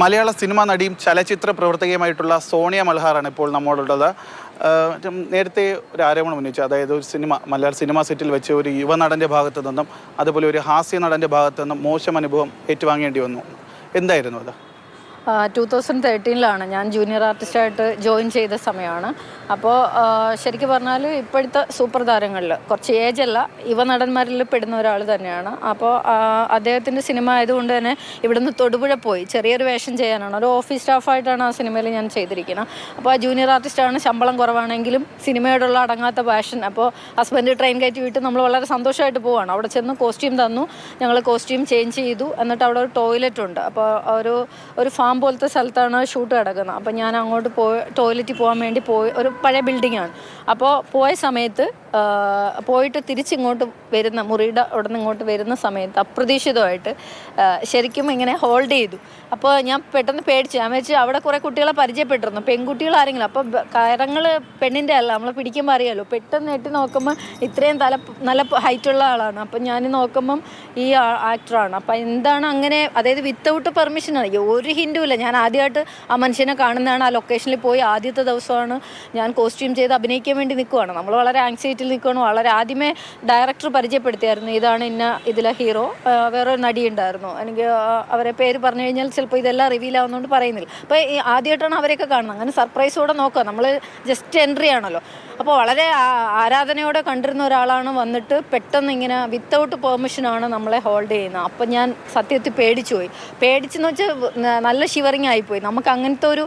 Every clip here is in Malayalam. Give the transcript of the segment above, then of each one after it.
മലയാള സിനിമാ നടിയും ചലച്ചിത്ര പ്രവർത്തകയുമായിട്ടുള്ള സോണിയ മൽഹാറാണ് ഇപ്പോൾ നമ്മോടുള്ളത്. നേരത്തെ ഒരു ആരോപണം ഉന്നയിച്ചു, അതായത് ഒരു മലയാള സിനിമാ സെറ്റിൽ വെച്ച് ഒരു യുവനടൻ്റെ ഭാഗത്തു നിന്നും അതുപോലെ ഒരു ഹാസ്യ നടൻ്റെ ഭാഗത്തു നിന്നും മോശം അനുഭവം ഏറ്റുവാങ്ങേണ്ടി വന്നു. എന്തായിരുന്നു അത്? 2013 ഞാൻ ജൂനിയർ ആർട്ടിസ്റ്റായിട്ട് ജോയിൻ ചെയ്ത സമയമാണ്. അപ്പോൾ ശരിക്കും പറഞ്ഞാൽ ഇപ്പോഴത്തെ സൂപ്പർ താരങ്ങളിൽ കുറച്ച് ഏജല്ല, യുവനടന്മാരിൽ പെടുന്ന ഒരാൾ തന്നെയാണ്. അപ്പോൾ അദ്ദേഹത്തിൻ്റെ സിനിമ ആയതുകൊണ്ട് തന്നെ ഇവിടുന്ന് തൊടുപുഴ പോയി ചെറിയൊരു വേഷം ചെയ്യാനാണ്. ഒരു ഓഫീസ് സ്റ്റാഫായിട്ടാണ് ആ സിനിമയിൽ ഞാൻ ചെയ്തിരിക്കുന്നത്. അപ്പോൾ ആ ജൂനിയർ ആർട്ടിസ്റ്റാണ്, ശമ്പളം കുറവാണെങ്കിലും സിനിമയോടുള്ള അടങ്ങാത്ത പാഷൻ. അപ്പോൾ ഹസ്ബൻഡ് ട്രെയിൻ കയറ്റി വിട്ട് നമ്മൾ വളരെ സന്തോഷമായിട്ട് പോവുകയാണ്. അവിടെ ചെന്ന് കോസ്റ്റ്യൂം തന്നു, ഞങ്ങൾ കോസ്റ്റ്യൂം ചേഞ്ച് ചെയ്തു. എന്നിട്ട് അവിടെ ഒരു ടോയ്ലറ്റ് ഉണ്ട്. അപ്പോൾ ഒരു ഫാം പോലത്തെ സ്ഥലത്താണ് ഷൂട്ട് കിടക്കുന്നത്. അപ്പോൾ ഞാൻ അങ്ങോട്ട് ടോയ്ലറ്റിൽ പോകാൻ വേണ്ടി ഒരു പഴയ ബിൽഡിങ്ങാണ്. അപ്പോൾ പോയ സമയത്ത് പോയിട്ട് തിരിച്ചിങ്ങോട്ട് വരുന്ന മുറിയുടെ അവിടെ നിന്ന് ഇങ്ങോട്ട് വരുന്ന സമയത്ത് അപ്രതീക്ഷിതമായിട്ട് ശരിക്കും ഇങ്ങനെ ഹോൾഡ് ചെയ്തു. അപ്പോൾ ഞാൻ പെട്ടെന്ന് പേടിച്ചു. ഞാൻ വെച്ച് അവിടെ കുറേ കുട്ടികളെ പരിചയപ്പെട്ടിരുന്നു, പെൺകുട്ടികൾ ആരെങ്കിലും. അപ്പോൾ കരങ്ങൾ പെണ്ണിൻ്റെ അല്ല, നമ്മൾ പിടിക്കുമ്പോൾ അറിയാമല്ലോ. പെട്ടെന്ന് എട്ടി നോക്കുമ്പോൾ ഇത്രയും നല്ല ഹൈറ്റുള്ള ആളാണ്. അപ്പം ഞാൻ നോക്കുമ്പം ഈ ആക്ടറാണ്. അപ്പം എന്താണ് അങ്ങനെ, അതായത് വിത്തൗട്ട് പെർമിഷനാണ്, ഒരു ഹിൻഡുമില്ല. ഞാൻ ആദ്യമായിട്ട് ആ മനുഷ്യനെ കാണുന്നതാണ്. ആ ലൊക്കേഷനിൽ പോയി ആദ്യത്തെ ദിവസമാണ് ഞാൻ കോസ്റ്റ്യൂം ചെയ്ത് അഭിനയിക്കാൻ വേണ്ടി നിൽക്കുവാണ്. നമ്മൾ വളരെ ആങ്സൈറ്റിയിൽ നിൽക്കുകയാണ്. വളരെ ആദ്യമേ ഡയറക്ടർ പരിചയപ്പെടുത്തിയായിരുന്നു, ഇതാണ് ഇതിലെ ഹീറോ. വേറൊരു നടി ഉണ്ടായിരുന്നു, എനിക്ക് അവരെ പേര് പറഞ്ഞു കഴിഞ്ഞാൽ ചിലപ്പോൾ ഇതെല്ലാം റിവീൽ ആവുന്നതുകൊണ്ട് പറയുന്നില്ല. അപ്പോൾ ഈ ആദ്യമായിട്ടാണ് അവരെയൊക്കെ കാണുന്നത്. അങ്ങനെ സർപ്രൈസോടെ നോക്കുക, നമ്മൾ ജസ്റ്റ് എൻട്രി ആണല്ലോ. അപ്പോൾ വളരെ ആരാധനയോടെ കണ്ടിരുന്ന ഒരാളാണ് വന്നിട്ട് പെട്ടെന്ന് ഇങ്ങനെ വിത്തൗട്ട് പെർമിഷനാണ് നമ്മളെ ഹോൾഡ് ചെയ്യുന്നത്. അപ്പം ഞാൻ സത്യത്തിൽ പേടിച്ചു പോയി. പേടിച്ചെന്ന് വെച്ചാൽ നല്ല ഷിവറിങ് ആയിപ്പോയി. നമുക്ക് അങ്ങനത്തെ ഒരു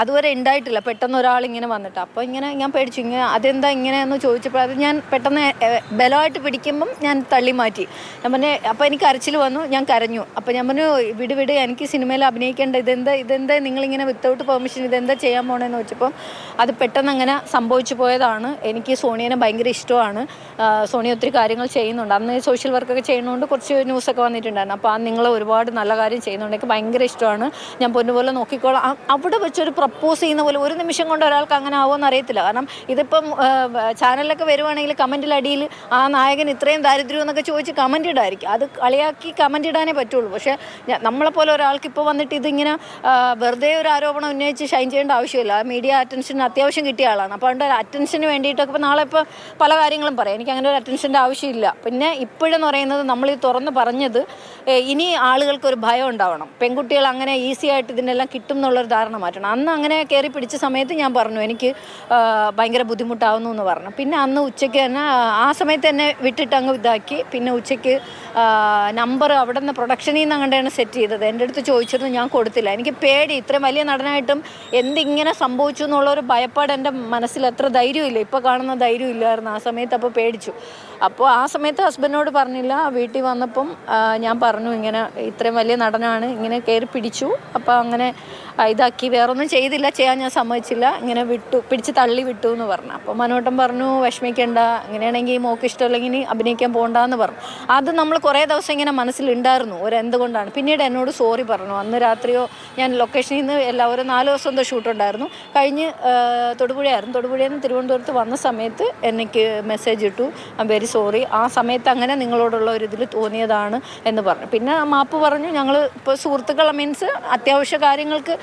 അതുവരെ ഉണ്ടായിട്ടില്ല. പെട്ടെന്ന് ഒരാളിങ്ങനെ വന്നിട്ട് അപ്പോൾ ഇങ്ങനെ ഞാൻ പേടിച്ചു. അതെന്താ ഇങ്ങനെയെന്ന് ചോദിച്ചപ്പോൾ അത് ഞാൻ പെട്ടെന്ന് ബലമായിട്ട് പിടിക്കുമ്പം ഞാൻ തള്ളി മാറ്റി. ഞാൻ പറഞ്ഞു, അപ്പോൾ എനിക്ക് കരച്ചിൽ വന്നു, ഞാൻ കരഞ്ഞു. അപ്പോൾ ഞാൻ പറഞ്ഞു, വിട് എനിക്ക് സിനിമയിൽ അഭിനയിക്കേണ്ട, ഇതെന്താ നിങ്ങളിങ്ങനെ വിത്തൗട്ട് പെർമിഷൻ ഇതെന്താ ചെയ്യാൻ പോകണമെന്ന് വെച്ചപ്പം അത് പെട്ടെന്ന് അങ്ങനെ സംഭവിച്ചു പോയതാണ്. എനിക്ക് സോണിയനെ ഭയങ്കര ഇഷ്ടമാണ്. സോണിയ ഒത്തിരി കാര്യങ്ങൾ ചെയ്യുന്നുണ്ട്. അന്ന് സോഷ്യൽ വർക്കൊക്കെ ചെയ്യുന്നതുകൊണ്ട് കുറച്ച് ന്യൂസൊക്കെ വന്നിട്ടുണ്ടായിരുന്നു. അപ്പോൾ നിങ്ങൾ ഒരുപാട് നല്ല കാര്യം ചെയ്യുന്നുണ്ട്, എനിക്ക് ഭയങ്കര ഇഷ്ടമാണ്, ഞാൻ പൊന്നുപോലെ നോക്കിക്കോളാം. അവിടെ വെച്ചൊരു പ്രപ്പോസ് ചെയ്യുന്ന പോലെ ഒരു നിമിഷം കൊണ്ട് ഒരാൾക്ക് അങ്ങനെ ആവുമെന്ന് അറിയത്തില്ല. കാരണം ഇതിപ്പം ചാനലിലൊക്കെ വരുവാണെങ്കിൽ കമൻറ്റിൽ അടിയിൽ ആ നായകൻ ഇത്രയും ദാരിദ്ര്യം എന്നൊക്കെ ചോദിച്ച് കമൻറ്റ് ഇടായിരിക്കും. അത് കളിയാക്കി കമൻറ്റ് ഇടാനേ പറ്റുള്ളൂ. പക്ഷേ നമ്മളെപ്പോലെ ഒരാൾക്ക് ഇപ്പോൾ വന്നിട്ട് ഇതിങ്ങനെ വെറുതെ ഒരു ആരോപണം ഉന്നയിച്ച് ഷൈൻ ചെയ്യേണ്ട ആവശ്യമില്ല. മീഡിയ അറ്റൻഷൻ അത്യാവശ്യം കിട്ടിയ ആളാണ്. അപ്പോൾ അതുകൊണ്ട് അറ്റൻഷന് വേണ്ടിയിട്ടൊക്കെ ഇപ്പോൾ നാളെ ഇപ്പോൾ പല കാര്യങ്ങളും പറയാം, എനിക്ക് അങ്ങനെ ഒരു അറ്റൻഷൻ്റെ ആവശ്യമില്ല. പിന്നെ ഇപ്പോഴെന്ന് പറയുന്നത് നമ്മൾ ഈ തുറന്ന് പറഞ്ഞത് ഇനി ആളുകൾക്കൊരു ഭയം ഉണ്ടാവണം. പെൺകുട്ടികൾ അങ്ങനെ ഈസി ആയിട്ട് ഇതിനെല്ലാം കിട്ടും എന്നുള്ളൊരു ധാരണ മാറ്റണം. അന്ന് അങ്ങനെ കയറി പിടിച്ച സമയത്ത് ഞാൻ പറഞ്ഞു എനിക്ക് ഭയങ്കര ബുദ്ധിമുട്ടാവുന്നു എന്ന് പറഞ്ഞു. പിന്നെ അന്ന് ഉച്ചയ്ക്ക് തന്നെ ആ സമയത്ത് എന്നെ വിട്ടിട്ട് അങ്ങ് ഇതാക്കി. പിന്നെ ഉച്ചയ്ക്ക് നമ്പർ അവിടെ നിന്ന് പ്രൊഡക്ഷനിൽ നിന്ന് അങ്ങോട്ടാണ് സെറ്റ് ചെയ്തത്. എൻ്റെ അടുത്ത് ചോദിച്ചിരുന്നു, ഞാൻ കൊടുത്തില്ല. എനിക്ക് പേടി, ഇത്രയും വലിയ നടനായിട്ടും എന്തിങ്ങനെ സംഭവിച്ചു എന്നുള്ളൊരു ഭയപ്പാട് എൻ്റെ മനസ്സിൽ അത്ര ധൈര്യമില്ല, ഇപ്പോൾ കാണുന്ന ധൈര്യം ഇല്ലായിരുന്നു ആ സമയത്ത്. അപ്പോൾ പേടിച്ചു. അപ്പോൾ ആ സമയത്ത് ഹസ്ബൻഡിനോട് പറഞ്ഞില്ല. വീട്ടിൽ വന്നപ്പം ഞാൻ പറഞ്ഞു, ഇങ്ങനെ ഇത്രയും വലിയ നടനാണ്, ഇങ്ങനെ കയറി പിടിച്ചു. അപ്പോൾ അങ്ങനെ ഇതാക്കി, വേറൊന്നും ചെയ്തില്ല, ചെയ്യാൻ ഞാൻ സമ്മതിച്ചില്ല, ഇങ്ങനെ പിടിച്ച് തള്ളി വിട്ടു എന്ന് പറഞ്ഞു. അപ്പോൾ മനോട്ടം പറഞ്ഞു, വിഷമിക്കേണ്ട, അങ്ങനെയാണെങ്കിൽ മോക്ക് ഇഷ്ടമില്ലെങ്കിൽ ഇനി അഭിനയിക്കാൻ പോകണ്ടെന്ന് പറഞ്ഞു. അത് നമ്മൾ കുറേ ദിവസം ഇങ്ങനെ മനസ്സിലുണ്ടായിരുന്നു, എന്തുകൊണ്ടാണ്. പിന്നീട് എന്നോട് സോറി പറഞ്ഞു. അന്ന് രാത്രിയോ ഞാൻ ലൊക്കേഷനിൽ നിന്ന് എല്ലാവരും 4 ദിവസം എന്തോ ഷൂട്ടുണ്ടായിരുന്നു, കഴിഞ്ഞ് തൊടുപുഴയായിരുന്നു. തൊടുപുഴയിൽ നിന്ന് തിരുവനന്തപുരത്ത് വന്ന സമയത്ത് എനിക്ക് മെസ്സേജ് ഇട്ടു, ഐ എം വെരി സോറി, ആ സമയത്ത് അങ്ങനെ നിങ്ങളോടുള്ള ഒരു ഇതിൽ തോന്നിയതാണ് എന്ന് പറഞ്ഞു. പിന്നെ മാപ്പ് പറഞ്ഞു. ഞങ്ങൾ ഇപ്പോൾ സുഹൃത്തുക്കൾ, മീൻസ് അത്യാവശ്യ കാര്യങ്ങൾക്ക്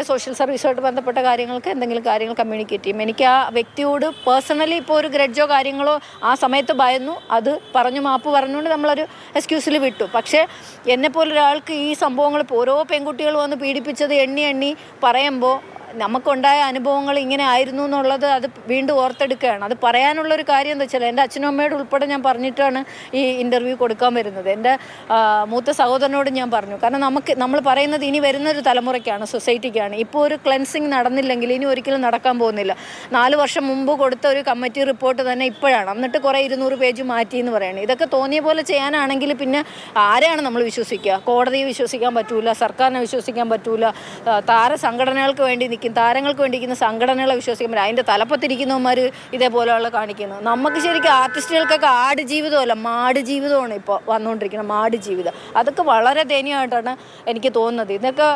സോഷ്യൽ സർവീസുമായിട്ട് ബന്ധപ്പെട്ട കാര്യങ്ങൾക്ക് എന്തെങ്കിലും കാര്യങ്ങൾ കമ്മ്യൂണിക്കേറ്റ് ചെയ്യും. എനിക്ക് ആ വ്യക്തിയോട് പേഴ്സണലി ഇപ്പോൾ ഒരു ഗ്രഡ്ജോ കാര്യങ്ങളോ ആ സമയത്ത് ഭയന്നു, അത് പറഞ്ഞു, മാപ്പ് പറഞ്ഞുകൊണ്ട് നമ്മളൊരു എക്സ്ക്യൂസിൽ വിട്ടു. പക്ഷേ എന്നെപ്പോലൊരാൾക്ക് ഈ സംഭവങ്ങൾ ഇപ്പോൾ ഓരോ പെൺകുട്ടികൾ വന്ന് പീഡിപ്പിച്ചത് എണ്ണി പറയുമ്പോൾ നമുക്കുണ്ടായ അനുഭവങ്ങൾ ഇങ്ങനെ ആയിരുന്നു എന്നുള്ളത് അത് വീണ്ടും ഓർത്തെടുക്കുകയാണ്. അത് പറയാനുള്ളൊരു കാര്യം എന്താ വെച്ചാൽ എൻ്റെ അച്ഛനും അമ്മയോട് ഉൾപ്പെടെ ഞാൻ പറഞ്ഞിട്ടാണ് ഈ ഇൻ്റർവ്യൂ കൊടുക്കാൻ വരുന്നത്. എൻ്റെ മൂത്ത സഹോദരനോട് ഞാൻ പറഞ്ഞു. കാരണം നമ്മൾ പറയുന്നത് ഇനി വരുന്നൊരു തലമുറയ്ക്കാണ്, സൊസൈറ്റിക്കാണ്. ഇപ്പോൾ ഒരു ക്ലെൻസിങ് നടന്നില്ലെങ്കിൽ ഇനി ഒരിക്കലും നടക്കാൻ പോകുന്നില്ല. 4 വർഷം മുമ്പ് കൊടുത്ത ഒരു കമ്മിറ്റി റിപ്പോർട്ട് തന്നെ ഇപ്പോഴാണ്, എന്നിട്ട് കുറേ 200 പേജ് മാറ്റി എന്ന് പറയുന്നത്. ഇതൊക്കെ തോന്നിയ പോലെ ചെയ്യാനാണെങ്കിൽ പിന്നെ ആരെയാണ് നമ്മൾ വിശ്വസിക്കുക? കോടതിയെ വിശ്വസിക്കാൻ പറ്റൂല, സർക്കാരിനെ വിശ്വസിക്കാൻ പറ്റൂല, താരസംഘടനകൾക്ക് വേണ്ടി താരങ്ങൾക്ക് വേണ്ടിയിരിക്കുന്ന സംഘടനകളെ വിശ്വസിക്കാൻ പറ്റില്ല. അതിൻ്റെ തലപ്പത്തിരിക്കുന്നവന്മാർ ഇതേപോലെയുള്ള കാണിക്കുന്നത്. നമുക്ക് ശരിക്കും ആർട്ടിസ്റ്റുകൾക്കൊക്കെ ആട് ജീവിതമല്ല, മാട് ജീവിതമാണ് ഇപ്പോൾ വന്നുകൊണ്ടിരിക്കുന്നത്, മാട് ജീവിതം. അതൊക്കെ വളരെ ദയനീയമായിട്ടാണ് എനിക്ക് തോന്നുന്നത്. ഇതൊക്കെ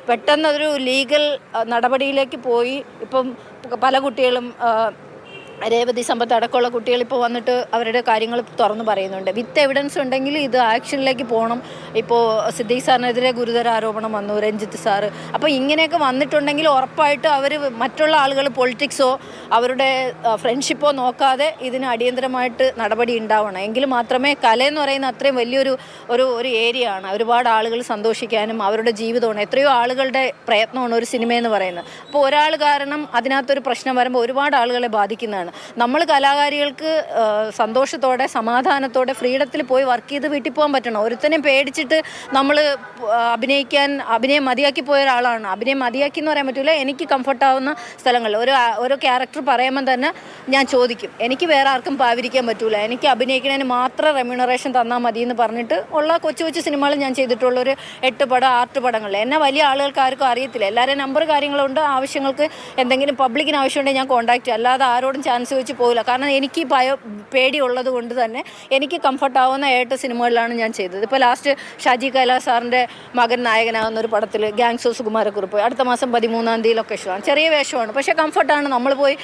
പെട്ടെന്നൊരു ലീഗൽ നടപടിയിലേക്ക് പോയി. ഇപ്പം പല കുട്ടികളും രേവതി സമ്പത്ത് അടക്കമുള്ള കുട്ടികൾ ഇപ്പോൾ വന്നിട്ട് അവരുടെ കാര്യങ്ങൾ തുറന്ന് പറയുന്നുണ്ട്. വിത്ത് എവിഡൻസ് ഉണ്ടെങ്കിൽ ഇത് ആക്ഷനിലേക്ക് പോകണം. ഇപ്പോൾ സിദ്ദീഖ് സാറിനെതിരെ ഗുരുതര ആരോപണം വന്നു, രഞ്ജിത്ത് സാറ്. അപ്പോൾ ഇങ്ങനെയൊക്കെ വന്നിട്ടുണ്ടെങ്കിൽ ഉറപ്പായിട്ട് അവർ മറ്റുള്ള ആളുകൾ പൊളിറ്റിക്സോ അവരുടെ ഫ്രണ്ട്ഷിപ്പോ നോക്കാതെ ഇതിന് അടിയന്തരമായിട്ട് നടപടി ഉണ്ടാവണം. എങ്കിൽ മാത്രമേ കലയെന്ന് പറയുന്ന അത്രയും വലിയൊരു ഒരു ഏരിയ ആണ്. ഒരുപാട് ആളുകൾ സന്തോഷിക്കാനും അവരുടെ ജീവിതമാണ്, എത്രയോ ആളുകളുടെ പ്രയത്നമാണ് ഒരു സിനിമയെന്ന് പറയുന്നത്. അപ്പോൾ ഒരാൾ കാരണം അതിനകത്തൊരു പ്രശ്നം വരുമ്പോൾ ഒരുപാട് ആളുകളെ ബാധിക്കുന്നതാണ്. നമ്മൾ കലാകാരികൾക്ക് സന്തോഷത്തോടെ സമാധാനത്തോടെ ഫ്രീഡത്തിൽ പോയി വർക്ക് ചെയ്ത് വീട്ടിൽ പോകാൻ പറ്റണം. ഒരുത്തനെയും പേടിച്ചിട്ട് നമ്മൾ അഭിനയം മതിയാക്കി പോയ ഒരാളാണ്. അഭിനയം മതിയാക്കി എന്ന് പറയാൻ പറ്റില്ല. എനിക്ക് കംഫർട്ടാവുന്ന സ്ഥലങ്ങളിൽ ഒരു ക്യാരക്ടർ പറയുമ്പോൾ തന്നെ ഞാൻ ചോദിക്കും, എനിക്ക് വേറെ ആർക്കും പാവിരിക്കാൻ പറ്റൂല, എനിക്ക് അഭിനയിക്കുന്നതിന് മാത്രം റെമ്യൂണറേഷൻ തന്നാൽ മതി എന്ന് പറഞ്ഞിട്ട് ഉള്ള കൊച്ചു കൊച്ചു സിനിമകൾ ഞാൻ ചെയ്തിട്ടുള്ളൊരു 8 പടം 8 പടങ്ങളിൽ. എന്നെ വലിയ ആളുകൾക്ക് ആർക്കും അറിയത്തില്ല. എല്ലാവരും നമ്പർ കാര്യങ്ങളുണ്ട്. ആവശ്യങ്ങൾക്ക് എന്തെങ്കിലും പബ്ലിക്കിന് ആവശ്യമുണ്ടെങ്കിൽ ഞാൻ കോൺടാക്ട് ചെയ്യും. അല്ലാതെ ആരോടും ചാൻസ് വെച്ച് പോകില്ല. കാരണം എനിക്ക് പേടിയുള്ളത് കൊണ്ട് തന്നെ എനിക്ക് കംഫർട്ടാവുന്ന 8 സിനിമകളിലാണ് ഞാൻ ചെയ്തത്. ഇപ്പോൾ ലാസ്റ്റ് ഷാജി കൈലാസ് സാറിൻ്റെ മകൻ നായകനാകുന്ന ഒരു പടത്തിൽ ഗാങ്സ് ഓഫ് സുകുമാരക്കുറുപ്പ് അടുത്ത മാസം 13-ാം തീയതി ലൊക്കേഷനാണ്. ചെറിയ വേഷമാണ്, പക്ഷേ കംഫർട്ടാണ്. നമ്മൾ പോയി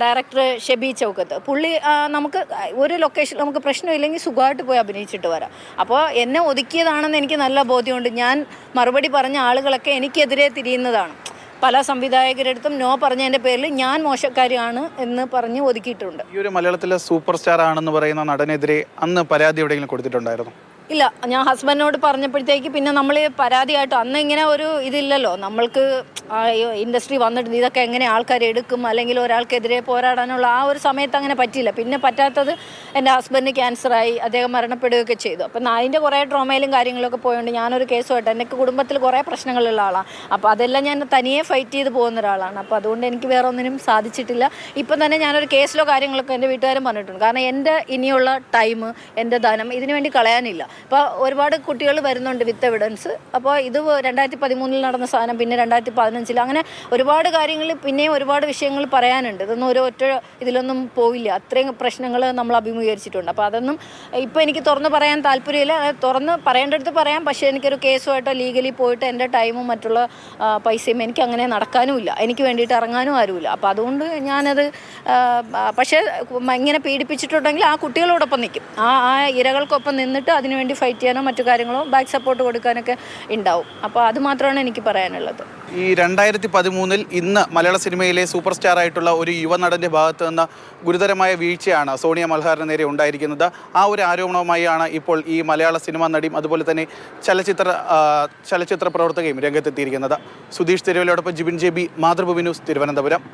ഡയറക്ടർ ഷെബി ചൗക്കത്ത് പുള്ളി നമുക്ക് ഒരു ലൊക്കേഷൻ നമുക്ക് പ്രശ്നമില്ലെങ്കിൽ സുഖമായിട്ട് പോയി അഭിനയിച്ചിട്ട് വരാം. അപ്പോൾ എന്നെ ഒതുക്കിയതാണെന്ന് എനിക്ക് നല്ല ബോധ്യമുണ്ട്. ഞാൻ മറുപടി പറഞ്ഞ ആളുകളൊക്കെ എനിക്കെതിരെ തിരിയുന്നതാണ്. പല സംവിധായകരടുത്തും നോ പറഞ്ഞതിൻ്റെ പേരിൽ ഞാൻ മോശക്കാരിയാണ് എന്ന് പറഞ്ഞ് ഒതുക്കിയിട്ടുണ്ട്. ഈ ഒരു മലയാളത്തിലെ സൂപ്പർ സ്റ്റാർ ആണെന്ന് പറയുന്ന നടനെതിരെ അന്ന് പരാതി എവിടെയെങ്കിലും കൊടുത്തിട്ടുണ്ടായിരുന്നു? ഇല്ല, ഞാൻ ഹസ്ബൻഡിനോട് പറഞ്ഞപ്പോഴത്തേക്ക് പിന്നെ നമ്മൾ പരാതിയായിട്ട് അന്ന് ഇങ്ങനെ ഒരു ഇതില്ലല്ലോ. നമ്മൾക്ക് ഇൻഡസ്ട്രി വന്നിട്ട് ഇതൊക്കെ എങ്ങനെ ആൾക്കാർ എടുക്കും, അല്ലെങ്കിൽ ഒരാൾക്കെതിരെ പോരാടാനുള്ള ആ ഒരു സമയത്ത് അങ്ങനെ പറ്റിയില്ല. പിന്നെ പറ്റാത്തത് എൻ്റെ ഹസ്ബൻഡ് ക്യാൻസറായി, അദ്ദേഹം മരണപ്പെടുകയൊക്കെ ചെയ്തു. അപ്പം അതിൻ്റെ കുറേ ട്രോമയിലും കാര്യങ്ങളൊക്കെ പോയതുകൊണ്ട് ഞാനൊരു കേസുമായിട്ട്, എൻ്റെ കുടുംബത്തിൽ കുറേ പ്രശ്നങ്ങളുള്ള ആളാണ്. അപ്പോൾ അതെല്ലാം ഞാൻ തനിയെ ഫൈറ്റ് ചെയ്ത് പോകുന്ന ഒരാളാണ്. അപ്പോൾ അതുകൊണ്ട് എനിക്ക് വേറെ ഒന്നിനും സാധിച്ചിട്ടില്ല. ഇപ്പം തന്നെ ഞാനൊരു കേസിലോ കാര്യങ്ങളൊക്കെ എൻ്റെ വീട്ടുകാരും പറഞ്ഞിട്ടുണ്ട്. കാരണം എൻ്റെ ഇനിയുള്ള ടൈം, എൻ്റെ ധനം ഇതിനു വേണ്ടി കളയാനില്ല. ഇപ്പോൾ ഒരുപാട് കുട്ടികൾ വരുന്നുണ്ട് വിത്ത് എവിഡൻസ്. അപ്പോൾ ഇത് 2013 നടന്ന സാധനം, പിന്നെ 2015 അങ്ങനെ ഒരുപാട് കാര്യങ്ങൾ, പിന്നെയും ഒരുപാട് വിഷയങ്ങൾ പറയാനുണ്ട്. ഇതൊന്നും ഒറ്റ ഇതിലൊന്നും പോവില്ല. അത്രയും പ്രശ്നങ്ങൾ നമ്മൾ അഭിമുഖീകരിച്ചിട്ടുണ്ട്. അപ്പോൾ അതൊന്നും ഇപ്പോൾ എനിക്ക് തുറന്ന് പറയാൻ താല്പര്യമില്ല. തുറന്ന് പറയേണ്ടടുത്ത് പറയാം, പക്ഷേ എനിക്കൊരു കേസുമായിട്ടോ ലീഗലി പോയിട്ട് എൻ്റെ ടൈമും മറ്റുള്ള പൈസയും എനിക്ക് അങ്ങനെ നടക്കാനുമില്ല. എനിക്ക് വേണ്ടിയിട്ട് ഇറങ്ങാനും ആരുമില്ല. അപ്പോൾ അതുകൊണ്ട് ഞാനത് പക്ഷേ ഇങ്ങനെ പീഡിപ്പിച്ചിട്ടുണ്ടെങ്കിൽ ആ കുട്ടികളോടൊപ്പം നിൽക്കും. ആ ഇരകൾക്കൊപ്പം നിന്നിട്ട് അതിനുവേണ്ടി ഫൈറ്റ് ചെയ്യാനോ മറ്റു കാര്യങ്ങളോ ബാക്ക് സപ്പോർട്ട് കൊടുക്കാനൊക്കെ ഉണ്ടാവും. അപ്പോൾ അത് മാത്രമാണ് എനിക്ക് പറയാനുള്ളത്. ഈ 2013 ഇന്ന് മലയാള സിനിമയിലെ സൂപ്പർ സ്റ്റാർ ആയിട്ടുള്ള ഒരു യുവനടൻ്റെ ഭാഗത്ത് നിന്ന് ഗുരുതരമായ വീഴ്ചയാണ് സോണിയ മൽഹാറിന് നേരെ ഉണ്ടായിരിക്കുന്നത്. ആ ഒരു ആരോപണവുമായാണ് ഇപ്പോൾ ഈ മലയാള സിനിമാ നടിയും അതുപോലെ തന്നെ ചലച്ചിത്ര പ്രവർത്തകയും രംഗത്തെത്തിയിരിക്കുന്നത്. സുധീഷ് തിരുവല്ലയോടൊപ്പം ജിബിൻ JB, മാതൃഭൂമി ന്യൂസ്, തിരുവനന്തപുരം.